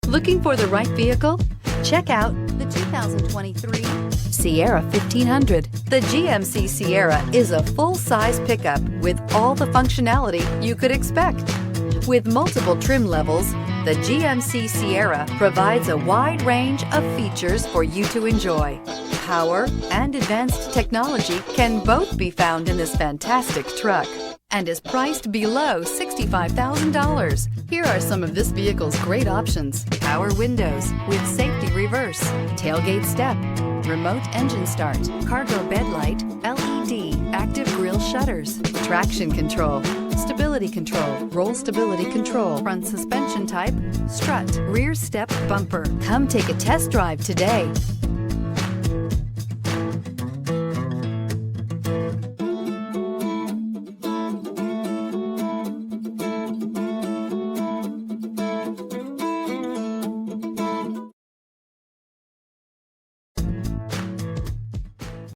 Looking for the right vehicle? Check out the 2023 Sierra 1500. The GMC Sierra is a full-size pickup with all the functionality you could expect. With multiple trim levels, the GMC Sierra provides a wide range of features for you to enjoy. Power and advanced technology can both be found in this fantastic truck and is priced below $65,000. Here are some of this vehicle's great options: power windows with safety reverse, tailgate step, remote engine start, cargo bed light, LED, active grille shutters, traction control, stability control, roll stability control, front suspension type, strut, rear step bumper. Come take a test drive today.